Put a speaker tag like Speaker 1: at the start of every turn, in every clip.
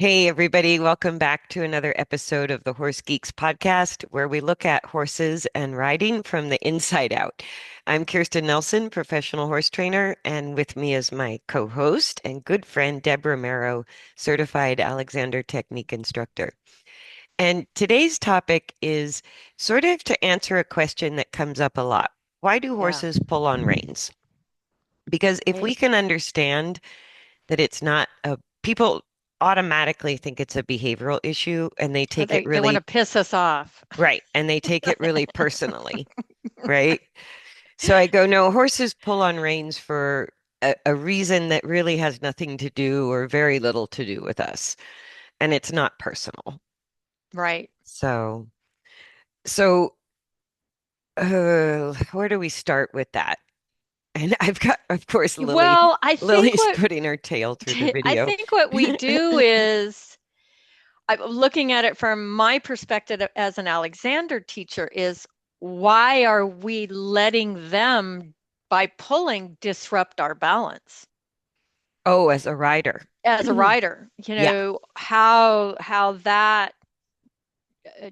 Speaker 1: Hey, everybody, welcome back to another episode of the Horse Geeks podcast, where we look at horses and riding from the inside out. I'm Kirsten Nelson, professional horse trainer, and with me is my co-host and good friend, Deb Romero, certified Alexander Technique instructor. And today's topic is sort of to answer a question that comes up a lot. Why do
Speaker 2: Yeah.
Speaker 1: horses pull on reins? Because if we
Speaker 2: Right.
Speaker 1: can understand that it's not a people automatically think it's a behavioral issue and they
Speaker 2: Or
Speaker 1: take it
Speaker 2: they want
Speaker 1: really
Speaker 2: to piss us off.
Speaker 1: right and they take it really personally, right? So I go, no, horses pull on reins for a reason that really has nothing to do or very little to do with us, and it's not personal.
Speaker 2: Right.
Speaker 1: So, so where do we start with that? And I've got, of course, Lily.
Speaker 2: Well, I think
Speaker 1: Lily's
Speaker 2: what
Speaker 1: putting her tail through the
Speaker 2: I
Speaker 1: video.
Speaker 2: think what we do is looking at it from my perspective as an Alexander teacher is why are we letting them by pulling disrupt our balance
Speaker 1: Oh, as a rider.
Speaker 2: as a rider?
Speaker 1: Yeah,
Speaker 2: How that uh,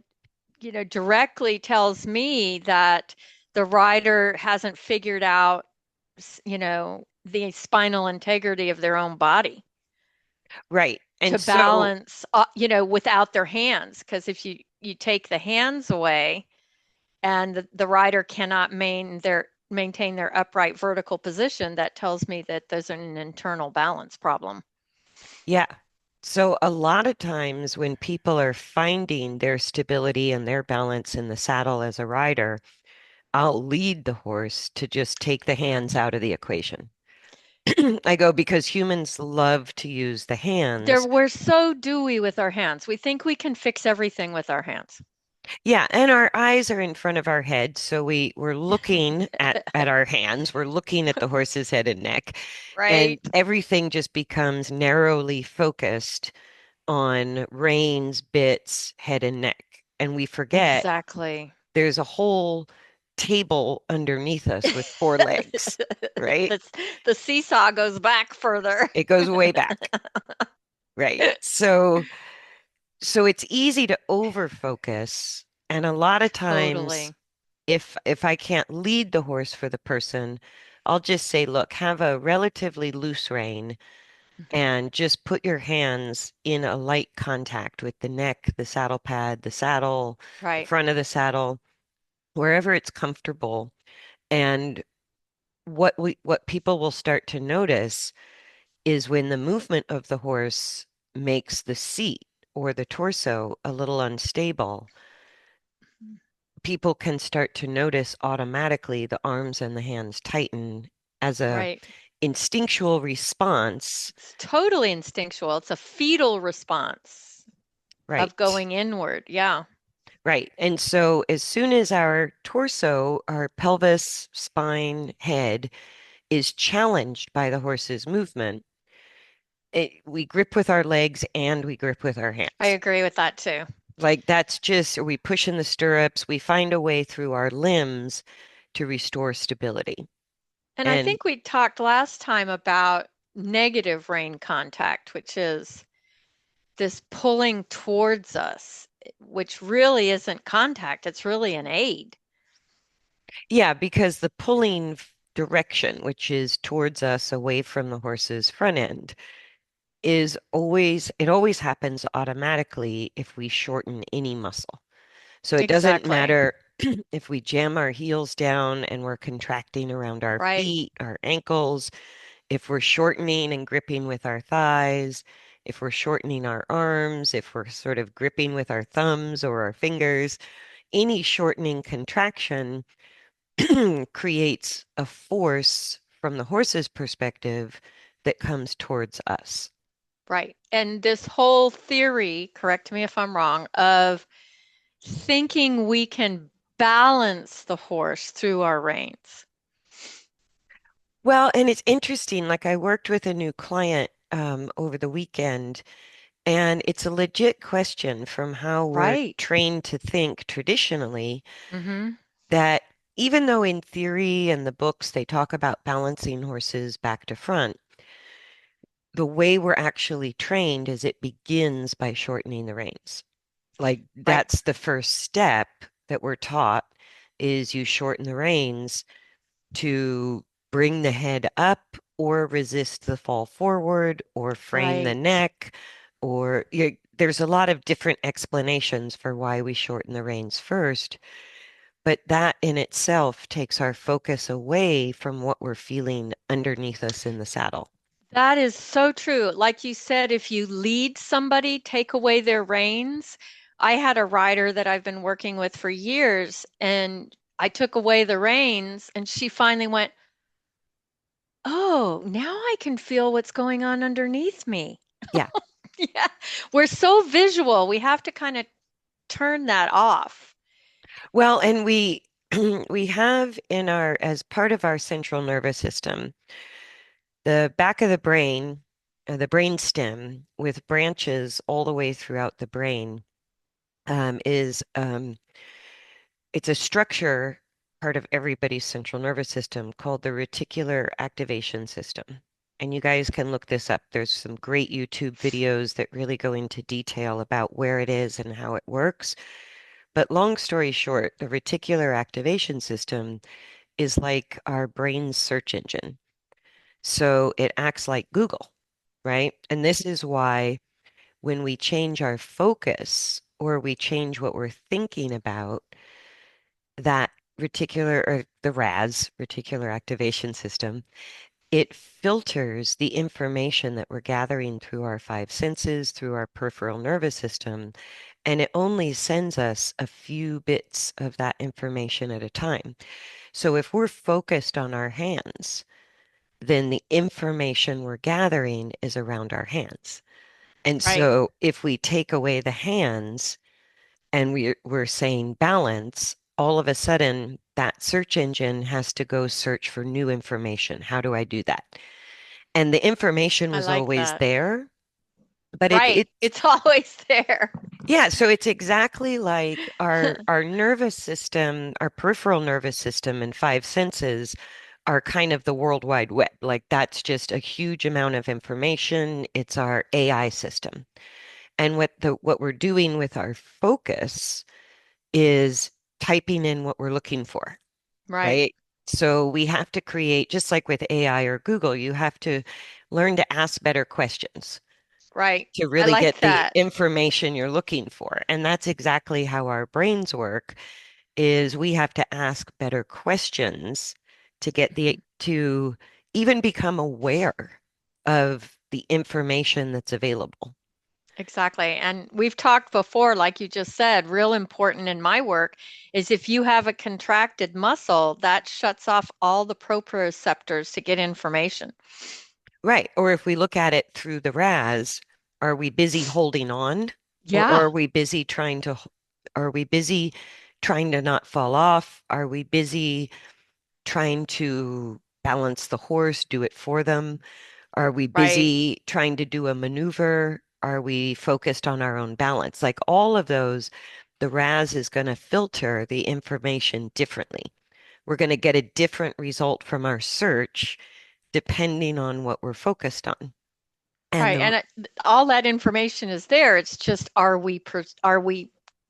Speaker 2: directly tells me that the rider hasn't figured out, the spinal integrity of their own body
Speaker 1: right.
Speaker 2: to
Speaker 1: And so
Speaker 2: balance, without their hands. Because if you take the hands away and the rider cannot maintain their upright vertical position, that tells me that there's an internal balance problem.
Speaker 1: yeah. So a lot of times when people are finding their stability and their balance in the saddle as a rider, I'll lead the horse to just take the hands out of the equation. I go because humans love to use the hands.
Speaker 2: We're so dewy with our hands. We think we can fix everything with our hands.
Speaker 1: Yeah, and our eyes are in front of our head, so we're looking at our hands. We're looking at the horse's head and neck, and
Speaker 2: Right.
Speaker 1: everything just becomes narrowly focused on reins, bits, head, and neck. And we forget
Speaker 2: Exactly.
Speaker 1: there's a whole table underneath us with four legs, right?
Speaker 2: The, the seesaw goes back further.
Speaker 1: It goes way back, right? So it's easy to over focus. And a lot of times,
Speaker 2: Totally.
Speaker 1: if I can't lead the horse for the person, I'll just say, look, have a relatively loose rein
Speaker 2: Mhm.
Speaker 1: and just put your hands in a light contact with the neck, the saddle pad, the saddle, the
Speaker 2: Right.
Speaker 1: front of the saddle, wherever it's comfortable. And what people will start to notice is when the movement of the horse makes the seat or the torso a little unstable, people can start to notice automatically the arms and the hands tighten as a
Speaker 2: Right.
Speaker 1: instinctual response.
Speaker 2: It's totally instinctual. It's a fetal response of
Speaker 1: Right.
Speaker 2: going inward. Yeah.
Speaker 1: Right. And so as soon as our torso, our pelvis, spine, head is challenged by the horse's movement, we grip with our legs and we grip with our
Speaker 2: I
Speaker 1: hands.
Speaker 2: agree with that too.
Speaker 1: Like that's just, we push in the stirrups, we find a way through our limbs to restore stability.
Speaker 2: And I
Speaker 1: And
Speaker 2: think we talked last time about negative rain contact, which is this pulling towards us, which really isn't contact. It's really an aid.
Speaker 1: yeah, because the pulling direction, which is towards us away from the horse's front end, it always happens automatically if we shorten any muscle. So it doesn't
Speaker 2: Exactly.
Speaker 1: matter if we jam our heels down and we're contracting around our
Speaker 2: Right.
Speaker 1: feet, our ankles, if we're shortening and gripping with our thighs, if we're shortening our arms, if we're sort of gripping with our thumbs or our fingers, any shortening contraction creates a force from the horse's perspective that comes towards us.
Speaker 2: Right. And this whole theory, correct me if I'm wrong, of thinking we can balance the horse through our reins.
Speaker 1: Well, and it's interesting, like I worked with a new client over the weekend, and it's a legit question from how we're
Speaker 2: Right.
Speaker 1: trained to think traditionally
Speaker 2: Mm-hmm.
Speaker 1: that even though in theory and the books they talk about balancing horses back to front, the way we're actually trained is it begins by shortening the reins. Like
Speaker 2: Right,
Speaker 1: that's the first step that we're taught is you shorten the reins to bring the head up or resist the fall forward or frame the
Speaker 2: right.
Speaker 1: neck or there's a lot of different explanations for why we shorten the reins first, but that in itself takes our focus away from what we're feeling underneath us in the saddle.
Speaker 2: That is so true. Like you said, if you lead somebody, take away their reins. I had a rider that I've been working with for years, and I took away the reins, and she finally went, "Oh, now I can feel what's going on underneath me."
Speaker 1: Yeah.
Speaker 2: Yeah, we're so visual. We have to kind of turn that off.
Speaker 1: Well, and we we have in our as part of our central nervous system, the back of the brain stem with branches all the way throughout the brain, is it's a structure part of everybody's central nervous system called the reticular activation system. And you guys can look this up. There's some great YouTube videos that really go into detail about where it is and how it works. But long story short, the reticular activation system is like our brain's search engine. So it acts like Google, right? And this is why when we change our focus or we change what we're thinking about, that reticular or the RAS, reticular activation system, it filters the information that we're gathering through our five senses, through our peripheral nervous system, and it only sends us a few bits of that information at a time. So if we're focused on our hands, then the information we're gathering is around our hands. And
Speaker 2: Right,
Speaker 1: so if we take away the hands and we're saying balance, all of a sudden that search engine has to go search for new information. How do I do that? And the information
Speaker 2: I
Speaker 1: was
Speaker 2: like
Speaker 1: always
Speaker 2: that.
Speaker 1: there, but
Speaker 2: Right, it's always there.
Speaker 1: yeah, so it's exactly like our nervous system, our peripheral nervous system and five senses are kind of the World Wide Web. Like that's just a huge amount of information. It's our AI system. And what we're doing with our focus is typing in what we're looking for,
Speaker 2: Right,
Speaker 1: right? So we have to create, just like with AI or Google, you have to learn to ask better questions
Speaker 2: right.
Speaker 1: to
Speaker 2: I
Speaker 1: really
Speaker 2: like
Speaker 1: get the
Speaker 2: that.
Speaker 1: information you're looking for. And that's exactly how our brains work, is we have to ask better questions to get to even become aware of the information that's available.
Speaker 2: Exactly. And we've talked before, like you just said, real important in my work is if you have a contracted muscle, that shuts off all the proprioceptors to get information.
Speaker 1: Right. Or if we look at it through the RAS, are we busy holding on or
Speaker 2: Yeah,
Speaker 1: are we busy trying to not fall off? Are we busy trying to balance the horse, do it for them? Are we
Speaker 2: right,
Speaker 1: busy trying to do a maneuver? Are we focused on our own balance? Like all of those, the RAS is going to filter the information differently. We're going to get a different result from our search depending on what we're focused on. And
Speaker 2: right.
Speaker 1: the
Speaker 2: And all that information is there. It's just are we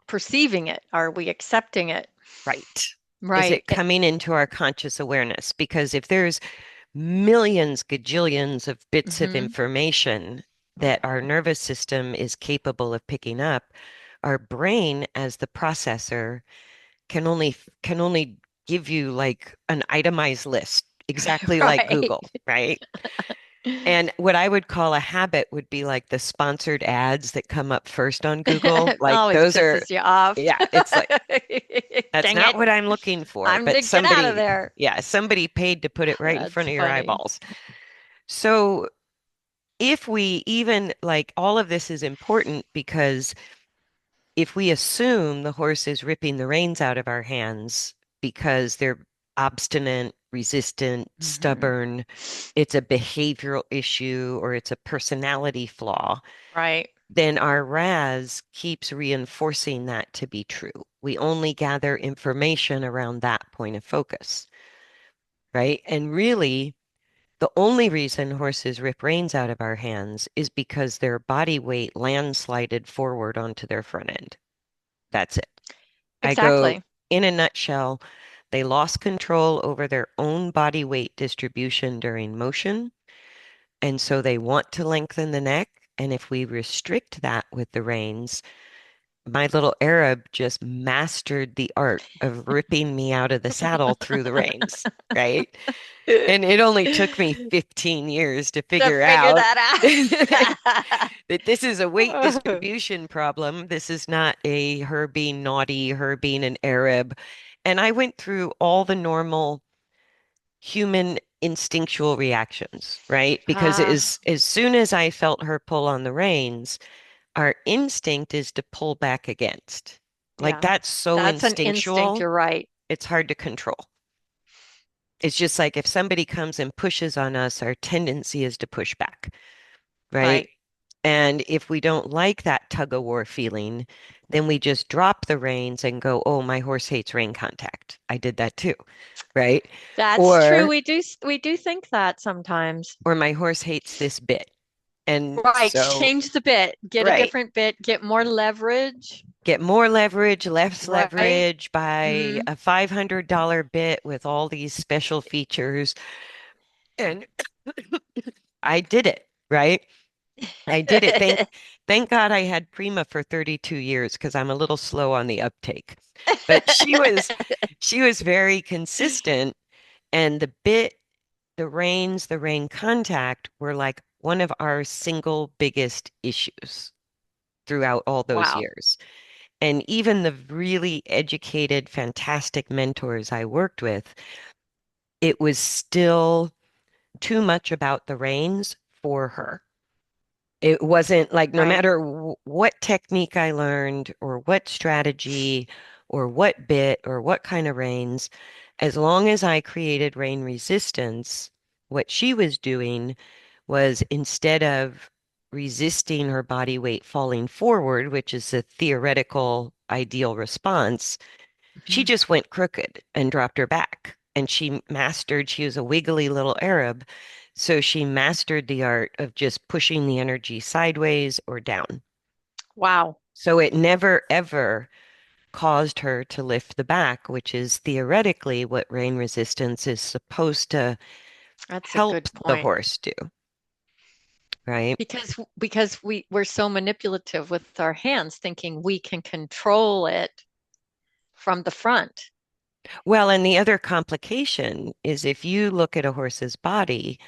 Speaker 2: perceiving it? Are we accepting it?
Speaker 1: right. Is
Speaker 2: Right.
Speaker 1: it coming into our conscious awareness? Because if there's millions, gajillions of bits of
Speaker 2: Mm-hmm.
Speaker 1: information that our nervous system is capable of picking up, our brain as the processor can only give you like an itemized list, exactly like
Speaker 2: Right.
Speaker 1: Google, right? And what I would call a habit would be like the sponsored ads that come up first on Google.
Speaker 2: It
Speaker 1: Like
Speaker 2: always
Speaker 1: those are,
Speaker 2: pisses you off.
Speaker 1: yeah, it's like that's
Speaker 2: Dang
Speaker 1: not
Speaker 2: it.
Speaker 1: what I'm looking for,
Speaker 2: I'm
Speaker 1: but
Speaker 2: to get out of
Speaker 1: somebody,
Speaker 2: there.
Speaker 1: yeah, somebody paid to put it right in
Speaker 2: That's
Speaker 1: front of your
Speaker 2: funny.
Speaker 1: eyeballs. So if we even like all of this is important because if we assume the horse is ripping the reins out of our hands because they're obstinate, resistant,
Speaker 2: Hmm.
Speaker 1: stubborn, it's a behavioral issue or it's a personality flaw,
Speaker 2: Right.
Speaker 1: then our RAS keeps reinforcing that to be true. We only gather information around that point of focus, right? And really, The only reason horses rip reins out of our hands is because their body weight landslided forward onto their front end. That's it. I go,
Speaker 2: Exactly.
Speaker 1: in a nutshell, they lost control over their own body weight distribution during motion, and so they want to lengthen the neck. And if we restrict that with the reins, my little Arab just mastered the art of ripping me out of the saddle through the reins, right?
Speaker 2: To
Speaker 1: And it only took me 15 years to figure
Speaker 2: figure
Speaker 1: out
Speaker 2: that
Speaker 1: that this is a weight
Speaker 2: out.
Speaker 1: distribution problem. This is not a her being naughty, her being an Arab. And I went through all the normal human instinctual reactions, right? Because
Speaker 2: Ah,
Speaker 1: as soon as I felt her pull on the reins, our instinct is to pull back against. Like
Speaker 2: yeah.
Speaker 1: that's so
Speaker 2: That's an instinct.
Speaker 1: instinctual,
Speaker 2: You're right.
Speaker 1: it's hard to control. It's just like if somebody comes and pushes on us, our tendency is to push back, right?
Speaker 2: Right.
Speaker 1: And if we don't like that tug of war feeling, then we just drop the reins and go, oh, my horse hates rein contact. I did that too, right?
Speaker 2: That's true.
Speaker 1: Or
Speaker 2: We do think that sometimes.
Speaker 1: or my horse hates this bit. And
Speaker 2: Right.
Speaker 1: so,
Speaker 2: Change the bit. Get a
Speaker 1: right,
Speaker 2: different bit. Get more leverage.
Speaker 1: get more leverage, less
Speaker 2: Right.
Speaker 1: leverage, buy
Speaker 2: Hmm.
Speaker 1: a $500 bit with all these special features. And I did it, right? I did it. Thank God I had Prima for 32 years because I'm a little slow on the uptake. But she was very consistent and the bit, the reins, the rein contact were like one of our single biggest issues throughout all those
Speaker 2: Wow.
Speaker 1: years. And even the really educated, fantastic mentors I worked with, it was still too much about the reins for her. It wasn't like no
Speaker 2: Right.
Speaker 1: matter what technique I learned or what strategy or what bit or what kind of reins, as long as I created rein resistance, what she was doing was instead of resisting her body weight falling forward, which is a theoretical ideal response, she
Speaker 2: Mhm.
Speaker 1: just went crooked and dropped her back. And she was a wiggly little Arab. So she mastered the art of just pushing the energy sideways or down.
Speaker 2: Wow.
Speaker 1: So it never, ever caused her to lift the back, which is theoretically what rain resistance is supposed to
Speaker 2: That's a
Speaker 1: help
Speaker 2: good
Speaker 1: the
Speaker 2: point.
Speaker 1: horse do, right?
Speaker 2: Because we're so manipulative with our hands, thinking we can control it from the front.
Speaker 1: Well, and the other complication is if you look at a horse's body,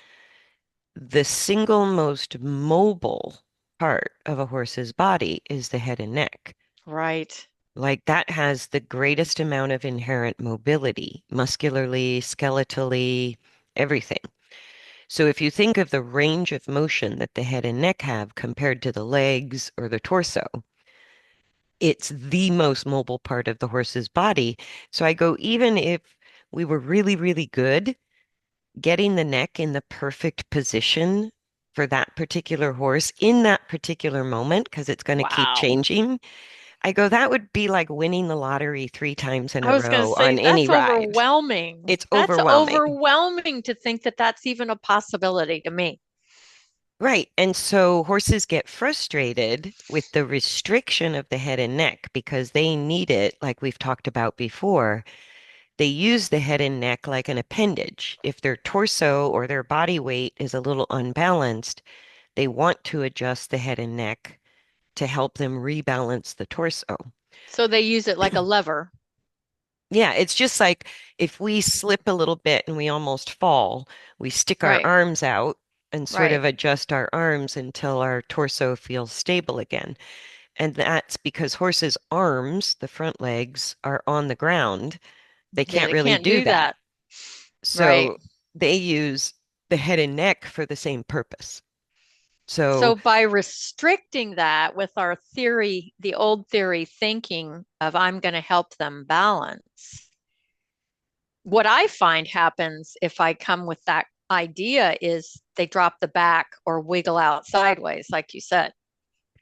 Speaker 1: the single most mobile part of a horse's body is the head and neck.
Speaker 2: Right.
Speaker 1: Like that has the greatest amount of inherent mobility, muscularly, skeletally, everything. So if you think of the range of motion that the head and neck have compared to the legs or the torso, it's the most mobile part of the horse's body. So I go, even if we were really, really good, getting the neck in the perfect position for that particular horse in that particular moment, because it's going to keep
Speaker 2: Wow.
Speaker 1: changing. I go, that would be like winning the lottery 3 times in
Speaker 2: I
Speaker 1: a
Speaker 2: was going to
Speaker 1: row
Speaker 2: say
Speaker 1: on any
Speaker 2: that's
Speaker 1: ride.
Speaker 2: overwhelming.
Speaker 1: It's
Speaker 2: That's
Speaker 1: overwhelming.
Speaker 2: overwhelming to think that that's even a possibility to me.
Speaker 1: Right. And so horses get frustrated with the restriction of the head and neck because they need it, like we've talked about before. They use the head and neck like an appendage. If their torso or their body weight is a little unbalanced, they want to adjust the head and neck to help them rebalance the torso.
Speaker 2: So they use it like a lever.
Speaker 1: Yeah, it's just like if we slip a little bit and we almost fall, we stick our
Speaker 2: Right.
Speaker 1: arms out and sort
Speaker 2: Right.
Speaker 1: of adjust our arms until our torso feels stable again. And that's because horses' arms, the front legs, are on the ground. They
Speaker 2: Yeah,
Speaker 1: can't
Speaker 2: they
Speaker 1: really
Speaker 2: can't
Speaker 1: do
Speaker 2: do
Speaker 1: that.
Speaker 2: that. Right.
Speaker 1: So they use the head and neck for the same purpose. So
Speaker 2: So by restricting that with our theory, the old theory thinking of I'm going to help them balance, what I find happens if I come with that idea is they drop the back or wiggle out sideways, like you said.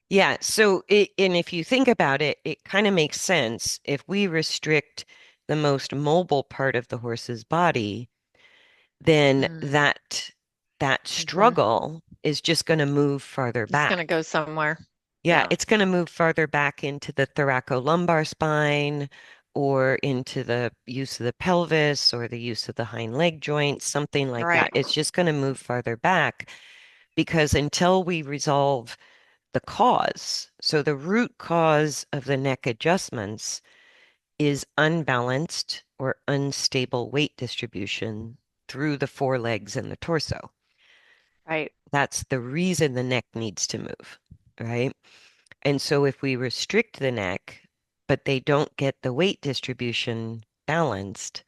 Speaker 1: yeah, and if you think about it, it kind of makes sense. If we restrict the most mobile part of the horse's body, then
Speaker 2: Mm,
Speaker 1: that that
Speaker 2: Hmm.
Speaker 1: struggle is just going to move farther
Speaker 2: It's going to
Speaker 1: back.
Speaker 2: go somewhere.
Speaker 1: Yeah,
Speaker 2: Yeah.
Speaker 1: it's going to move farther back into the thoracolumbar spine or into the use of the pelvis or the use of the hind leg joints, something like that.
Speaker 2: Right.
Speaker 1: It's just going to move farther back because until we resolve the cause, so the root cause of the neck adjustments is unbalanced or unstable weight distribution through the forelegs and the torso.
Speaker 2: Right.
Speaker 1: That's the reason the neck needs to move, right? And so if we restrict the neck, but they don't get the weight distribution balanced,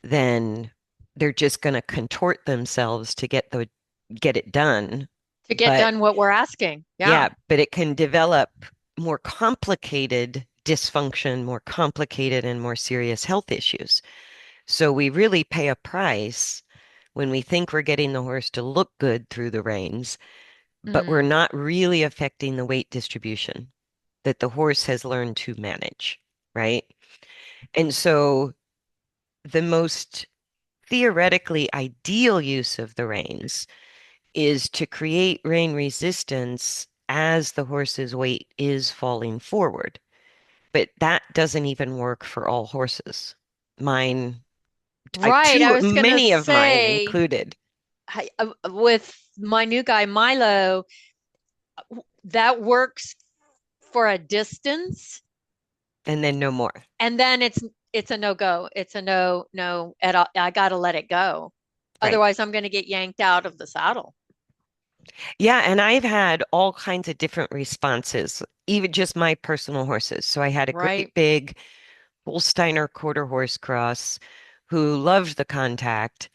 Speaker 1: then they're just going to contort themselves to get it done.
Speaker 2: To get
Speaker 1: But
Speaker 2: done what we're asking.
Speaker 1: yeah,
Speaker 2: Yeah.
Speaker 1: but it can develop more complicated dysfunction, more complicated and more serious health issues. So we really pay a price when we think we're getting the horse to look good through the reins, but we're
Speaker 2: Mm.
Speaker 1: not really affecting the weight distribution that the horse has learned to manage, right? And so the most theoretically ideal use of the reins is to create rein resistance as the horse's weight is falling forward. But that doesn't even work for all horses. Mine,
Speaker 2: Right. I was going to
Speaker 1: many of mine
Speaker 2: say,
Speaker 1: included,
Speaker 2: with my new guy, Milo, that works for a distance.
Speaker 1: and then no more.
Speaker 2: And then it's a no go. It's a no at all. I got to let it go.
Speaker 1: Right.
Speaker 2: Otherwise, I'm going to get yanked out of the saddle.
Speaker 1: Yeah, and I've had all kinds of different responses, even just my personal horses. So I had a great
Speaker 2: Right.
Speaker 1: big Holsteiner quarter horse cross who loved the contact,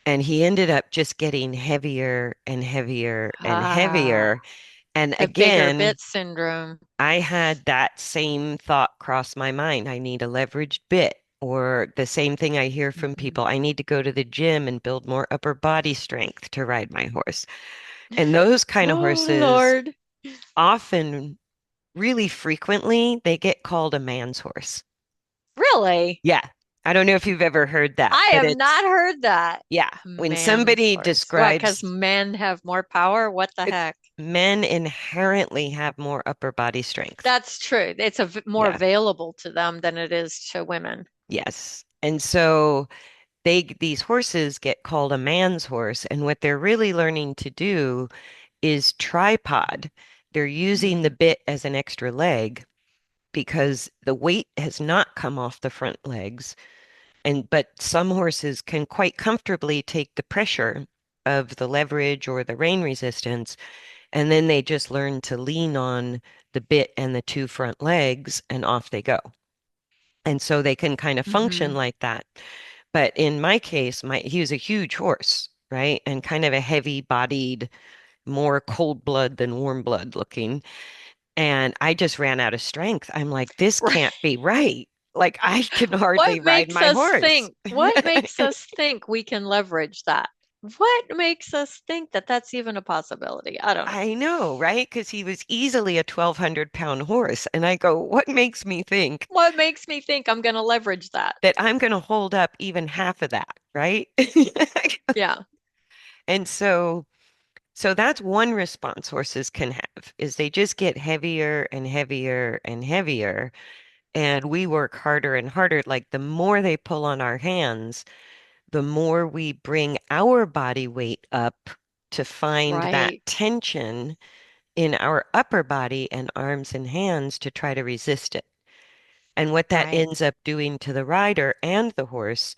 Speaker 1: and he ended up just getting heavier and heavier and
Speaker 2: Ah,
Speaker 1: heavier. And
Speaker 2: the bigger
Speaker 1: again,
Speaker 2: bit syndrome.
Speaker 1: I had that same thought cross my mind. I need a leveraged bit. Or the same thing I hear from
Speaker 2: Mhm.
Speaker 1: people. I need to go to the gym and build more upper body strength to ride my horse. And those kind of
Speaker 2: Oh,
Speaker 1: horses
Speaker 2: Lord.
Speaker 1: often, really frequently, they get called a man's horse.
Speaker 2: Really?
Speaker 1: Yeah. I don't know if you've ever heard that,
Speaker 2: I
Speaker 1: but
Speaker 2: have not
Speaker 1: it's,
Speaker 2: heard that.
Speaker 1: yeah. When
Speaker 2: Man's
Speaker 1: somebody
Speaker 2: horse. What? Because
Speaker 1: describes
Speaker 2: men have more power? What the
Speaker 1: it,
Speaker 2: heck?
Speaker 1: men inherently have more upper body strength.
Speaker 2: That's true. It's more
Speaker 1: Yeah.
Speaker 2: available to them than it is to women.
Speaker 1: Yes. And so these horses get called a man's horse, and what they're really learning to do is tripod. They're using the
Speaker 2: Mm.
Speaker 1: bit as an extra leg because the weight has not come off the front legs. And but some horses can quite comfortably take the pressure of the leverage or the rein resistance, and then they just learn to lean on the bit and the two front legs, and off they go. And so they can kind of function
Speaker 2: Hmm.
Speaker 1: like that. But in my case, he was a huge horse, right? And kind of a heavy-bodied, more cold blood than warm blood looking. And I just ran out of strength. I'm like, this
Speaker 2: Right.
Speaker 1: can't be right. Like I can hardly
Speaker 2: What
Speaker 1: ride
Speaker 2: makes
Speaker 1: my
Speaker 2: us
Speaker 1: horse.
Speaker 2: think? What makes us think we can leverage that? What makes us think that that's even a possibility? I don't know.
Speaker 1: I know, right? Because he was easily a 1,200-pound horse. And I go, what makes me think
Speaker 2: What makes me think I'm going to leverage that?
Speaker 1: that I'm going to hold up even half of that, right?
Speaker 2: Yeah.
Speaker 1: And so that's one response horses can have is they just get heavier and heavier and heavier. And we work harder and harder. Like the more they pull on our hands, the more we bring our body weight up to find that
Speaker 2: Right.
Speaker 1: tension in our upper body and arms and hands to try to resist it. And what that
Speaker 2: Right.
Speaker 1: ends up doing to the rider and the horse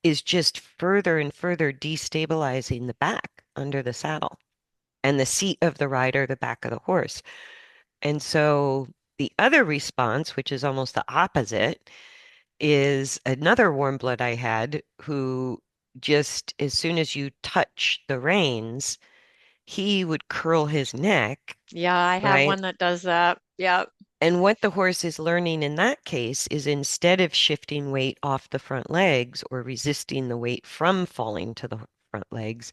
Speaker 1: is just further and further destabilizing the back under the saddle and the seat of the rider, the back of the horse. And so the other response, which is almost the opposite, is another warm blood I had who just as soon as you touch the reins, he would curl his neck,
Speaker 2: Yeah, I have
Speaker 1: right?
Speaker 2: one that does that. Yep.
Speaker 1: And what the horse is learning in that case is instead of shifting weight off the front legs or resisting the weight from falling to the front legs,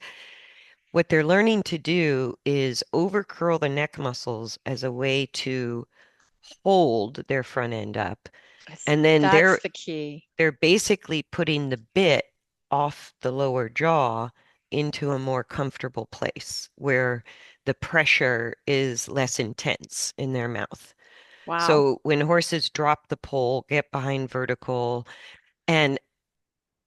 Speaker 1: what they're learning to do is overcurl the neck muscles as a way to hold their front end up. And then
Speaker 2: That's the key.
Speaker 1: they're basically putting the bit off the lower jaw into a more comfortable place where the pressure is less intense in their mouth.
Speaker 2: Wow.
Speaker 1: So when horses drop the pole, get behind vertical, and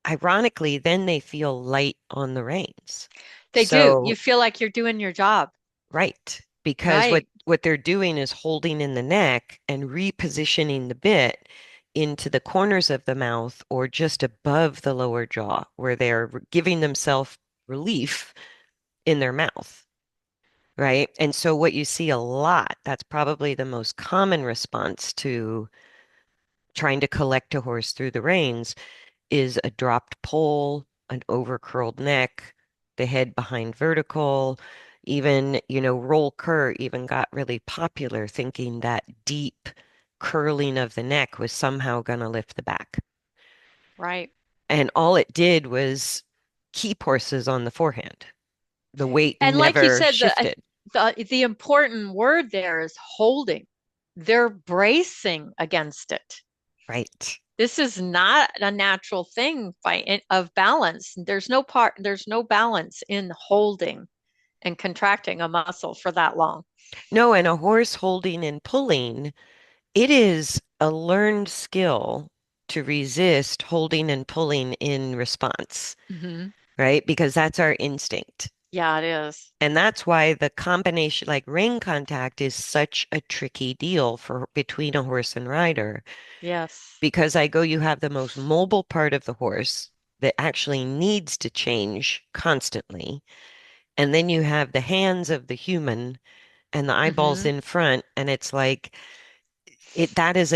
Speaker 1: ironically, then they feel light on the reins.
Speaker 2: They do.
Speaker 1: So,
Speaker 2: You feel like you're doing your job.
Speaker 1: right, because what
Speaker 2: Right.
Speaker 1: what they're doing is holding in the neck and repositioning the bit into the corners of the mouth or just above the lower jaw, where they're giving themselves relief in their mouth. Right. And so what you see a lot, that's probably the most common response to trying to collect a horse through the reins is a dropped poll, an overcurled neck, the head behind vertical, even, roll cur even got really popular thinking that deep curling of the neck was somehow going to lift the back.
Speaker 2: Right.
Speaker 1: And all it did was keep horses on the forehand. The weight
Speaker 2: And like you
Speaker 1: never
Speaker 2: said,
Speaker 1: shifted.
Speaker 2: the important word there is holding. They're bracing against it.
Speaker 1: Right.
Speaker 2: This is not a natural thing of balance. There's no balance in holding and contracting a muscle for that long.
Speaker 1: No, and a horse holding and pulling, it is a learned skill to resist holding and pulling in response,
Speaker 2: Hmm.
Speaker 1: right? Because that's our instinct.
Speaker 2: Yeah, it is.
Speaker 1: And that's why the combination, like ring contact, is such a tricky deal for between a horse and rider.
Speaker 2: Yes.
Speaker 1: Because you have the most mobile part of the horse that actually needs to change constantly. And then you have the hands of the human and the eyeballs
Speaker 2: Hmm.
Speaker 1: in front. And it's like that is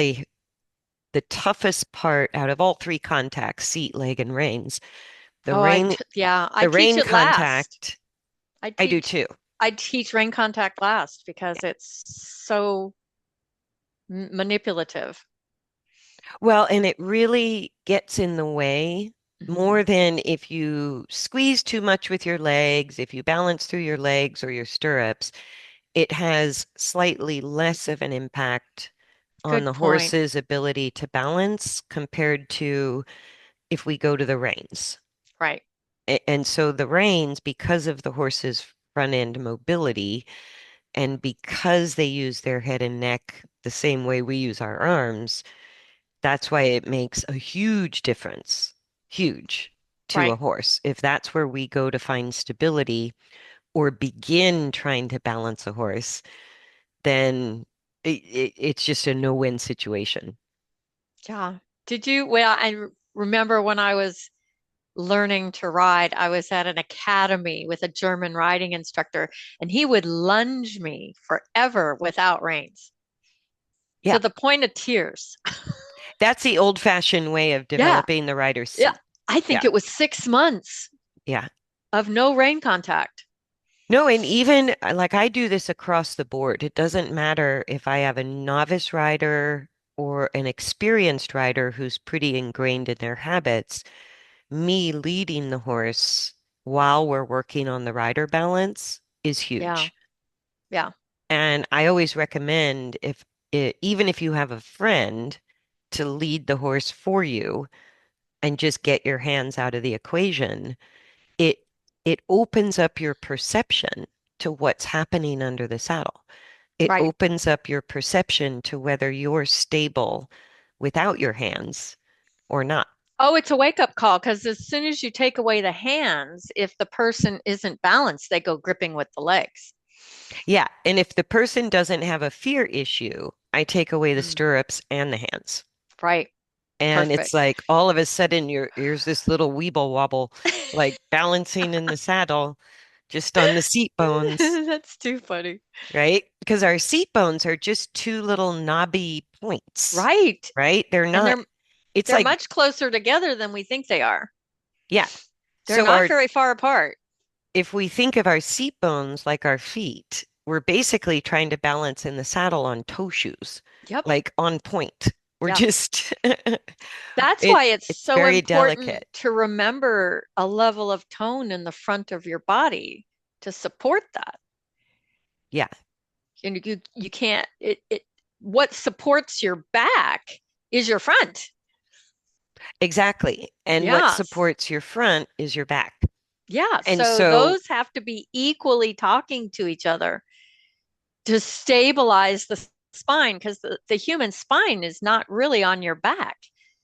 Speaker 1: the toughest part out of all three contacts, seat, leg, and reins. The
Speaker 2: Oh,
Speaker 1: rein,
Speaker 2: yeah, I
Speaker 1: the
Speaker 2: teach
Speaker 1: rein
Speaker 2: it last.
Speaker 1: contact,
Speaker 2: I
Speaker 1: I do
Speaker 2: teach
Speaker 1: too.
Speaker 2: I teach rain contact last because it's so manipulative.
Speaker 1: Well, and it really gets in the way
Speaker 2: Hmm.
Speaker 1: more than if you squeeze too much with your legs, if you balance through your legs or your stirrups, it has slightly less of an impact on
Speaker 2: Good
Speaker 1: the
Speaker 2: point.
Speaker 1: horse's ability to balance compared to if we go to the reins.
Speaker 2: Right.
Speaker 1: And so the reins, because of the horse's front end mobility, and because they use their head and neck the same way we use our arms, that's why it makes a huge difference, huge to a
Speaker 2: Right.
Speaker 1: horse. If that's where we go to find stability or begin trying to balance a horse, then it's just a no-win situation.
Speaker 2: Yeah. Well, remember when I was learning to ride, I was at an academy with a German riding instructor, and he would lunge me forever without reins
Speaker 1: Yeah,
Speaker 2: to the point of tears.
Speaker 1: that's the old-fashioned way of
Speaker 2: Yeah.
Speaker 1: developing the rider's
Speaker 2: Yeah.
Speaker 1: seat.
Speaker 2: I think
Speaker 1: Yeah,
Speaker 2: it was 6 months
Speaker 1: yeah.
Speaker 2: of no rein contact.
Speaker 1: No, and even like I do this across the board. It doesn't matter if I have a novice rider or an experienced rider who's pretty ingrained in their habits. Me leading the horse while we're working on the rider balance is
Speaker 2: Yeah.
Speaker 1: huge.
Speaker 2: Yeah.
Speaker 1: And I always recommend even if you have a friend to lead the horse for you and just get your hands out of the equation, it it opens up your perception to what's happening under the saddle. It
Speaker 2: Right.
Speaker 1: opens up your perception to whether you're stable without your hands or not.
Speaker 2: Oh, it's a wake up call because as soon as you take away the hands, if the person isn't balanced, they go gripping with the legs.
Speaker 1: Yeah, and if the person doesn't have a fear issue, I take away the
Speaker 2: Mm.
Speaker 1: stirrups and the hands.
Speaker 2: Right.
Speaker 1: And it's
Speaker 2: Perfect.
Speaker 1: like all of a sudden here's this little weeble wobble, like balancing in the saddle, just on the seat bones,
Speaker 2: That's too funny.
Speaker 1: right? Because our seat bones are just two little knobby points,
Speaker 2: Right.
Speaker 1: right? They're
Speaker 2: And
Speaker 1: not, it's
Speaker 2: they're
Speaker 1: like,
Speaker 2: much closer together than we think they are.
Speaker 1: yeah.
Speaker 2: They're
Speaker 1: So
Speaker 2: not very far apart.
Speaker 1: if we think of our seat bones like our feet, we're basically trying to balance in the saddle on toe shoes,
Speaker 2: Yep.
Speaker 1: like on point. We're
Speaker 2: Yeah.
Speaker 1: just
Speaker 2: That's
Speaker 1: it
Speaker 2: why it's
Speaker 1: it's
Speaker 2: so
Speaker 1: very
Speaker 2: important
Speaker 1: delicate.
Speaker 2: to remember a level of tone in the front of your body to support that.
Speaker 1: Yeah,
Speaker 2: You can't what supports your back is your front.
Speaker 1: exactly. And what
Speaker 2: Yes.
Speaker 1: supports your front is your back.
Speaker 2: Yeah,
Speaker 1: And
Speaker 2: so
Speaker 1: so,
Speaker 2: those have to be equally talking to each other to stabilize the spine because the human spine is not really on your back.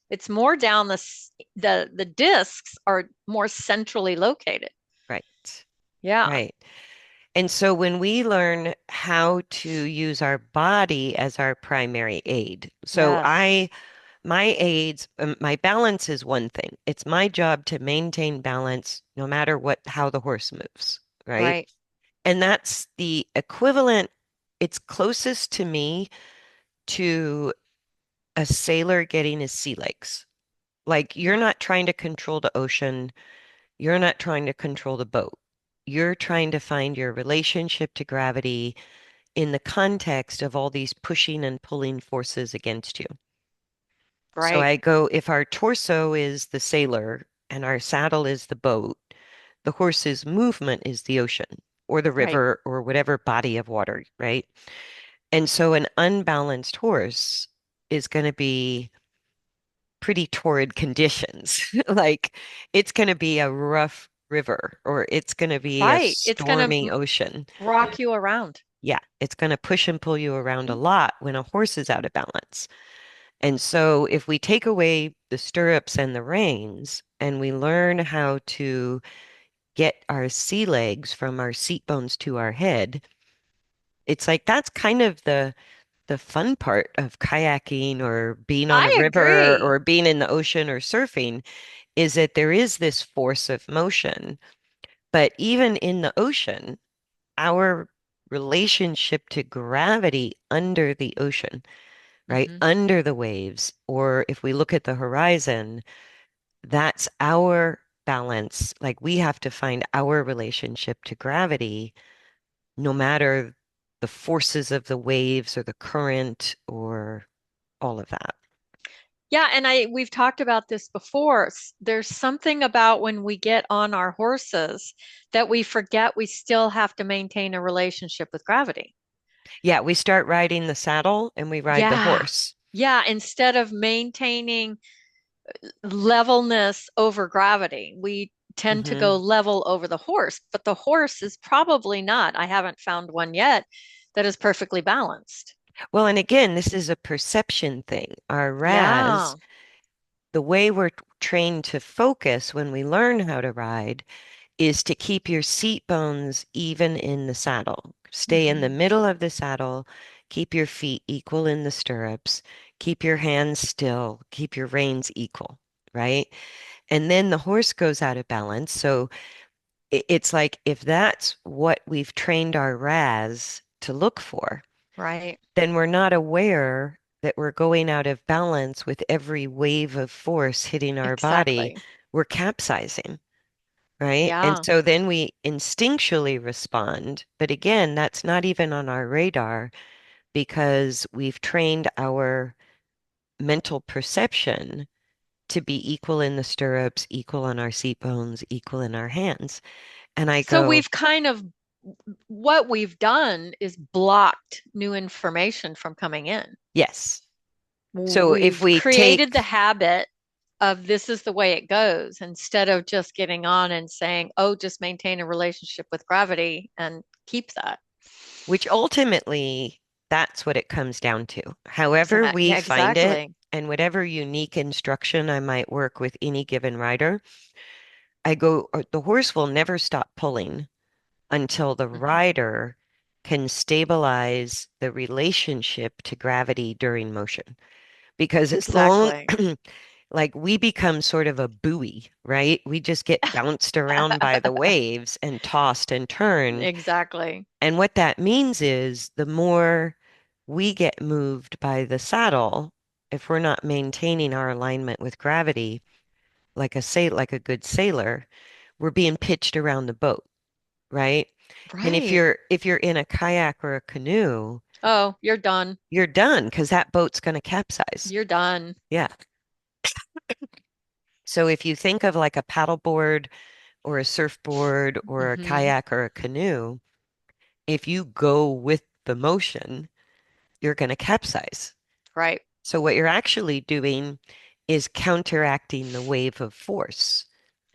Speaker 2: It's more down the discs are more centrally located.
Speaker 1: right,
Speaker 2: Yeah.
Speaker 1: right. And so when we learn how to use our body as our primary aid, so
Speaker 2: Yes.
Speaker 1: my aids, my balance is one thing. It's my job to maintain balance no matter how the horse moves, right?
Speaker 2: Right.
Speaker 1: And that's the equivalent, it's closest to me to a sailor getting his sea legs. Like you're not trying to control the ocean, you're not trying to control the boat. You're trying to find your relationship to gravity in the context of all these pushing and pulling forces against you. So
Speaker 2: Right.
Speaker 1: I go, if our torso is the sailor and our saddle is the boat, the horse's movement is the ocean or the
Speaker 2: Right.
Speaker 1: river or whatever body of water, right? And so an unbalanced horse is going to be pretty torrid conditions. Like it's going to be a rough river or it's going to be a
Speaker 2: Right. It's going
Speaker 1: storming
Speaker 2: to
Speaker 1: ocean.
Speaker 2: rock you around.
Speaker 1: Yeah, it's going to push and pull you around a lot when a horse is out of balance. And so if we take away the stirrups and the reins and we learn how to get our sea legs from our seat bones to our head, it's like that's kind of the fun part of kayaking or being on a
Speaker 2: I
Speaker 1: river
Speaker 2: agree.
Speaker 1: or being in the ocean or surfing is that there is this force of motion. But even in the ocean, our relationship to gravity under the ocean, right?
Speaker 2: Hmm.
Speaker 1: Under the waves, or if we look at the horizon, that's our balance. Like we have to find our relationship to gravity, no matter the forces of the waves or the current or all of that.
Speaker 2: Yeah, and I we've talked about this before. There's something about when we get on our horses that we forget we still have to maintain a relationship with gravity.
Speaker 1: Yeah, we start riding the saddle and we ride the
Speaker 2: Yeah.
Speaker 1: horse.
Speaker 2: Yeah, instead of maintaining levelness over gravity, we tend to go
Speaker 1: Hmm.
Speaker 2: level over the horse, but the horse is probably not. I haven't found one yet that is perfectly balanced.
Speaker 1: Well, and again, this is a perception thing. Our RAS,
Speaker 2: Yeah.
Speaker 1: the way we're trained to focus when we learn how to ride is to keep your seat bones even in the saddle. Stay in the
Speaker 2: Hmm.
Speaker 1: middle of the saddle, keep your feet equal in the stirrups, keep your hands still, keep your reins equal, right? And then the horse goes out of balance. So it's like if that's what we've trained our RAS to look for,
Speaker 2: Right.
Speaker 1: then we're not aware that we're going out of balance with every wave of force hitting our body.
Speaker 2: Exactly.
Speaker 1: We're capsizing, right? And
Speaker 2: Yeah.
Speaker 1: so then we instinctually respond. But again, that's not even on our radar because we've trained our mental perception to be equal in the stirrups, equal on our seat bones, equal in our hands. And I
Speaker 2: So
Speaker 1: go,
Speaker 2: we've kind of what we've done is blocked new information from coming in.
Speaker 1: yes. So if
Speaker 2: We've
Speaker 1: we
Speaker 2: created the
Speaker 1: take,
Speaker 2: habit of this is the way it goes instead of just getting on and saying, oh, just maintain a relationship with gravity and keep that.
Speaker 1: which ultimately that's what it comes down to. However we
Speaker 2: Yeah,
Speaker 1: find it
Speaker 2: exactly.
Speaker 1: and whatever unique instruction I might work with any given rider, I go, the horse will never stop pulling until the
Speaker 2: Hmm.
Speaker 1: rider can stabilize the relationship to gravity during motion. Because as long,
Speaker 2: Exactly.
Speaker 1: like we become sort of a buoy, right? We just get bounced around by the waves and tossed and turned.
Speaker 2: Exactly.
Speaker 1: And what that means is the more we get moved by the saddle, if we're not maintaining our alignment with gravity, like a good sailor, we're being pitched around the boat, right? And if
Speaker 2: Right.
Speaker 1: you're in a kayak or a canoe,
Speaker 2: Oh, you're done.
Speaker 1: you're done because that boat's going to capsize.
Speaker 2: You're done.
Speaker 1: Yeah. So if you think of like a paddleboard or a surfboard or a
Speaker 2: Hmm.
Speaker 1: kayak or a canoe, if you go with the motion, you're going to capsize.
Speaker 2: Right.
Speaker 1: So what you're actually doing is counteracting the wave of force.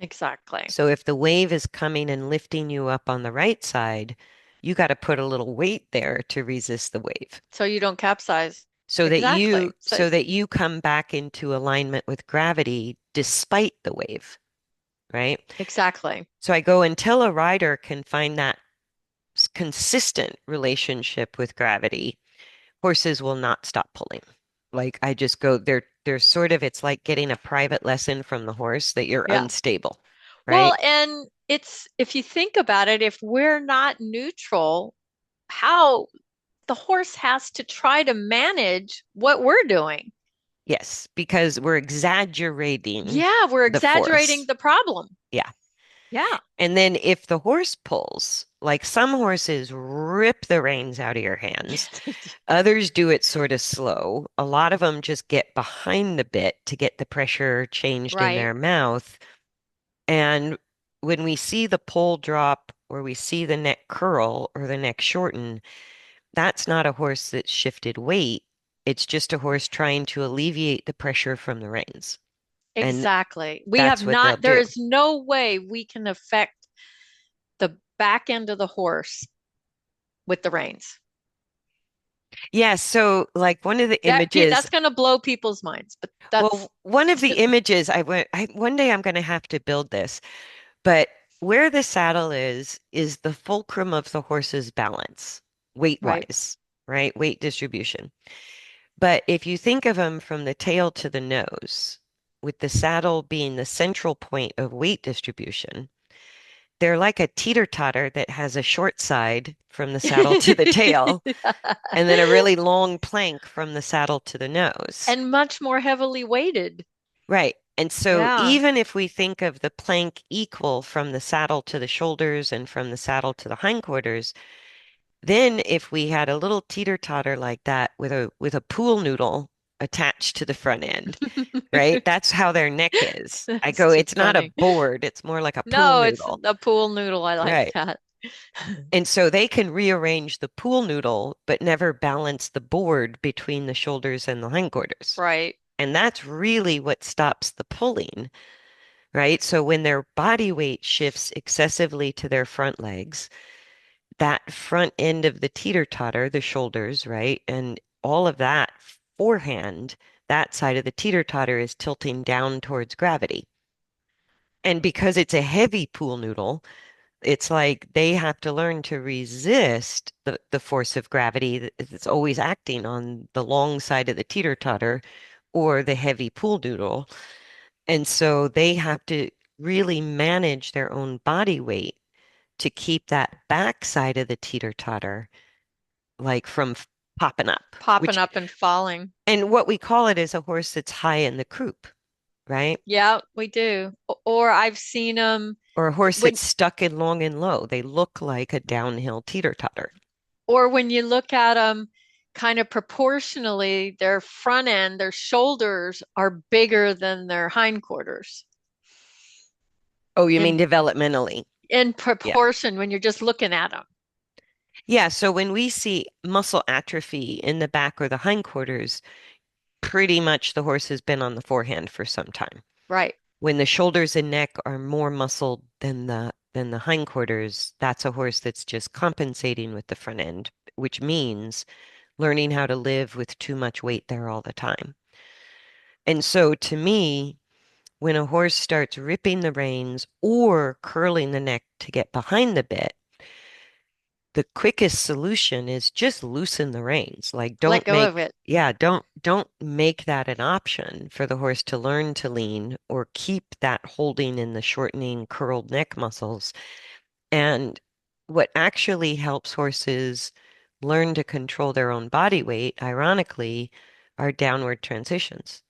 Speaker 2: Exactly.
Speaker 1: So if the wave is coming and lifting you up on the right side, you got to put a little weight there to resist the wave
Speaker 2: So you don't capsize.
Speaker 1: so that you
Speaker 2: Exactly. So
Speaker 1: come back into alignment with gravity despite the wave, right?
Speaker 2: exactly.
Speaker 1: So I go until a rider can find that consistent relationship with gravity, horses will not stop pulling. Like I just go, they're sort of, it's like getting a private lesson from the horse that you're
Speaker 2: Yeah.
Speaker 1: unstable, right?
Speaker 2: Well, and it's if you think about it, if we're not neutral, how the horse has to try to manage what we're doing.
Speaker 1: Yes, because we're exaggerating
Speaker 2: Yeah, we're
Speaker 1: the
Speaker 2: exaggerating
Speaker 1: force.
Speaker 2: the problem.
Speaker 1: Yeah.
Speaker 2: Yeah.
Speaker 1: And then if the horse pulls, like some horses rip the reins out of your hands,
Speaker 2: Yes, they do.
Speaker 1: others do it sort of slow. A lot of them just get behind the bit to get the pressure changed in
Speaker 2: Right.
Speaker 1: their mouth. And when we see the poll drop or we see the neck curl or the neck shorten, that's not a horse that's shifted weight. It's just a horse trying to alleviate the pressure from the reins. And
Speaker 2: Exactly. We have
Speaker 1: that's what they'll
Speaker 2: not, there
Speaker 1: do.
Speaker 2: is no way we can affect the back end of the horse with the reins.
Speaker 1: Yeah, so like one of the images,
Speaker 2: That's going to blow people's minds, but that's
Speaker 1: well, one of the images one day I'm going to have to build this, but where the saddle is the fulcrum of the horse's balance, weight
Speaker 2: right.
Speaker 1: wise, right? Weight distribution. But if you think of them from the tail to the nose, with the saddle being the central point of weight distribution, they're like a teeter-totter that has a short side from the saddle to the tail, and then a really long plank from the saddle to the nose.
Speaker 2: And much more heavily weighted.
Speaker 1: Right. And so
Speaker 2: Yeah.
Speaker 1: even if we think of the plank equal from the saddle to the shoulders and from the saddle to the hindquarters, then if we had a little teeter-totter like that with a pool noodle attached to the front end, right? That's how their neck is. I
Speaker 2: That's
Speaker 1: go,
Speaker 2: too
Speaker 1: it's not a
Speaker 2: funny.
Speaker 1: board, it's more like a pool
Speaker 2: No, it's
Speaker 1: noodle.
Speaker 2: a pool noodle. I like
Speaker 1: Right.
Speaker 2: that.
Speaker 1: And so they can rearrange the pool noodle, but never balance the board between the shoulders and the hindquarters.
Speaker 2: Right.
Speaker 1: And that's really what stops the pulling, right? So when their body weight shifts excessively to their front legs, that front end of the teeter-totter, the shoulders, right? And all of that forehand, that side of the teeter-totter is tilting down towards gravity. And because it's a heavy pool noodle, it's like they have to learn to resist the force of gravity that's always acting on the long side of the teeter-totter or the heavy pool noodle. And so they have to really manage their own body weight to keep that back side of the teeter-totter like from popping up,
Speaker 2: Popping
Speaker 1: which,
Speaker 2: up and falling.
Speaker 1: and what we call it is a horse that's high in the croup, right?
Speaker 2: Yeah, we do. Or I've seen them
Speaker 1: Or a horse
Speaker 2: when
Speaker 1: that's stuck in long and low. They look like a downhill teeter-totter.
Speaker 2: or when you look at them kind of proportionally, their front end, their shoulders are bigger than their hindquarters
Speaker 1: Oh, you mean
Speaker 2: in
Speaker 1: developmentally?
Speaker 2: in
Speaker 1: Yeah.
Speaker 2: proportion when you're just looking at them.
Speaker 1: Yeah, so when we see muscle atrophy in the back or the hindquarters, pretty much the horse has been on the forehand for some time.
Speaker 2: Right.
Speaker 1: When the shoulders and neck are more muscled than the hindquarters, that's a horse that's just compensating with the front end, which means learning how to live with too much weight there all the time. And so to me, when a horse starts ripping the reins or curling the neck to get behind the bit, the quickest solution is just loosen the reins. Like
Speaker 2: Let
Speaker 1: don't
Speaker 2: go of
Speaker 1: make,
Speaker 2: it.
Speaker 1: yeah, don't make that an option for the horse to learn to lean or keep that holding in the shortening curled neck muscles. And what actually helps horses learn to control their own body weight, ironically, are downward transitions.